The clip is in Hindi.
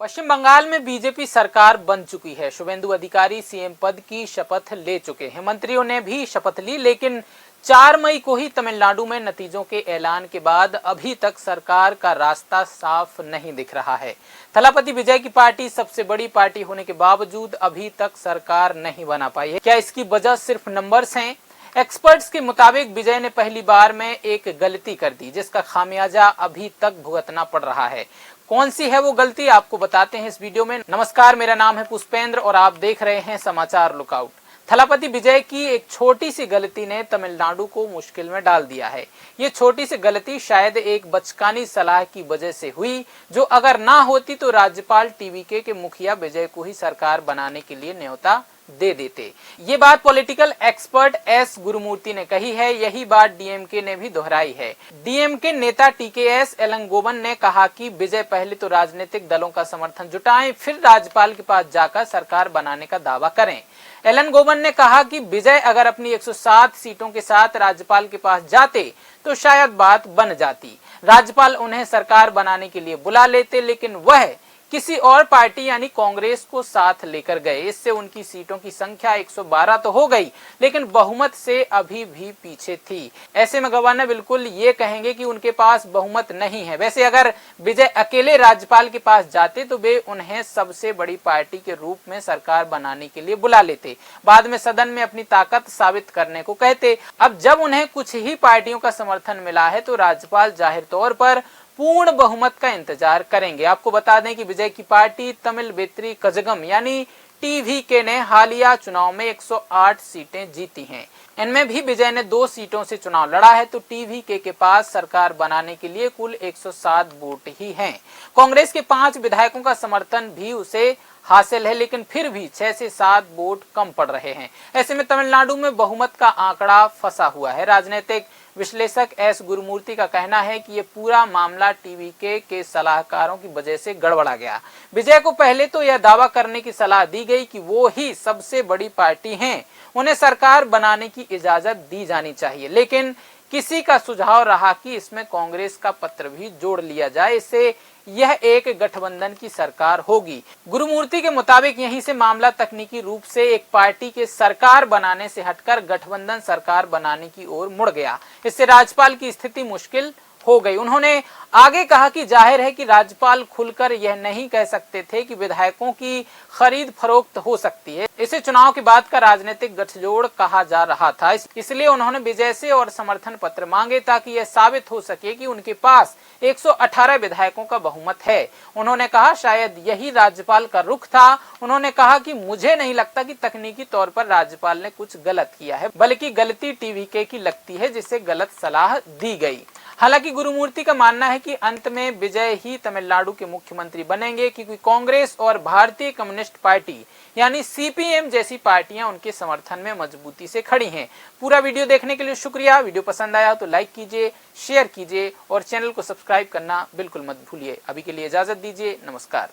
पश्चिम बंगाल में बीजेपी सरकार बन चुकी है। शुभेंदु अधिकारी सीएम पद की शपथ ले चुके हैं। मंत्रियों ने भी शपथ ली, लेकिन 4 मई को ही तमिलनाडु में नतीजों के ऐलान के बाद अभी तक सरकार का रास्ता साफ नहीं दिख रहा है। थलापति विजय की पार्टी सबसे बड़ी पार्टी होने के बावजूद अभी तक सरकार नहीं बना पाई है। क्या इसकी वजह सिर्फ नंबर्स हैं? एक्सपर्ट्स के मुताबिक विजय ने पहली बार में एक गलती कर दी, जिसका खामियाजा अभी तक भुगतना पड़ रहा है। कौन सी है वो गलती, आपको बताते हैं इस वीडियो में। नमस्कार, मेरा नाम है पुष्पेंद्र और आप देख रहे हैं समाचार लुकआउट। थलापति विजय की एक छोटी सी गलती ने तमिलनाडु को मुश्किल में डाल दिया है। ये छोटी सी गलती शायद एक बचकानी सलाह की वजह से हुई, जो अगर ना होती तो राज्यपाल टीवीके के मुखिया विजय को ही सरकार बनाने के लिए न्योता दे देते। ये बात पॉलिटिकल एक्सपर्ट एस गुरुमूर्ति ने कही है। यही बात डीएमके ने भी दोहराई है। डीएमके नेता टीकेएस एलंगोवन ने कहा कि विजय पहले तो राजनीतिक दलों का समर्थन जुटाएं, फिर राज्यपाल के पास जाकर सरकार बनाने का दावा करें। एलंगोवन ने कहा कि विजय अगर अपनी 107 सीटों के साथ राज्यपाल के पास जाते तो शायद बात बन जाती। राज्यपाल उन्हें सरकार बनाने के लिए बुला लेते, लेकिन वह किसी और पार्टी यानी कांग्रेस को साथ लेकर गए। इससे उनकी सीटों की संख्या 112 तो हो गई, लेकिन बहुमत से अभी भी पीछे थी। ऐसे में गवर्नर बिल्कुल ये कहेंगे कि उनके पास बहुमत नहीं है। वैसे अगर विजय अकेले राज्यपाल के पास जाते तो वे उन्हें सबसे बड़ी पार्टी के रूप में सरकार बनाने के लिए बुला लेते, बाद में सदन में अपनी ताकत साबित करने को कहते। अब जब उन्हें कुछ ही पार्टियों का समर्थन मिला है तो राज्यपाल जाहिर तौर पर पूर्ण बहुमत का इंतजार करेंगे। आपको बता दें कि विजय की पार्टी तमिल वेत्री कजगम यानी टीवीके ने हालिया चुनाव में 108 सीटें जीती हैं। इनमें भी विजय ने 2 सीटों से चुनाव लड़ा है, तो टीवीके के पास सरकार बनाने के लिए कुल 107 वोट ही हैं। कांग्रेस के 5 विधायकों का समर्थन भी उसे हासिल है, लेकिन फिर भी 6 से 7 वोट कम पड़ रहे हैं। ऐसे में तमिलनाडु में बहुमत का आंकड़ा फंसा हुआ है। राजनीतिक विश्लेषक एस गुरुमूर्ति का कहना है कि ये पूरा मामला टीवीके के सलाहकारों की वजह से गड़बड़ा गया। विजय को पहले तो यह दावा करने की सलाह दी गई कि वो ही सबसे बड़ी पार्टी हैं, उन्हें सरकार बनाने की इजाजत दी जानी चाहिए, लेकिन किसी का सुझाव रहा कि इसमें कांग्रेस का पत्र भी जोड़ लिया जाए, इससे यह एक गठबंधन की सरकार होगी। गुरुमूर्ति के मुताबिक यहीं से मामला तकनीकी रूप से एक पार्टी के सरकार बनाने से हटकर गठबंधन सरकार बनाने की ओर मुड़ गया। इससे राज्यपाल की स्थिति मुश्किल हो गई। उन्होंने आगे कहा कि जाहिर है कि राज्यपाल खुलकर यह नहीं कह सकते थे कि विधायकों की खरीद फरोख्त हो सकती है। इसे चुनाव के बाद का राजनीतिक गठजोड़ कहा जा रहा था, इसलिए उन्होंने विजय से और समर्थन पत्र मांगे ताकि यह साबित हो सके कि उनके पास 118 विधायकों का बहुमत है। उन्होंने कहा शायद यही राज्यपाल का रुख था। उन्होंने कहा कि मुझे नहीं लगता कि तकनीकी तौर पर राज्यपाल ने कुछ गलत किया है, बल्कि गलती टीवीके की लगती है, जिसे गलत सलाह दी गई। हालांकि गुरुमूर्ति का मानना है कि अंत में विजय ही तमिलनाडु के मुख्यमंत्री बनेंगे, क्योंकि कांग्रेस और भारतीय कम्युनिस्ट पार्टी यानी सीपीएम जैसी पार्टियां उनके समर्थन में मजबूती से खड़ी हैं। पूरा वीडियो देखने के लिए शुक्रिया। वीडियो पसंद आया तो लाइक कीजिए, शेयर कीजिए और चैनल को सब्सक्राइब करना बिल्कुल मत भूलिए। अभी के लिए इजाजत दीजिए। नमस्कार।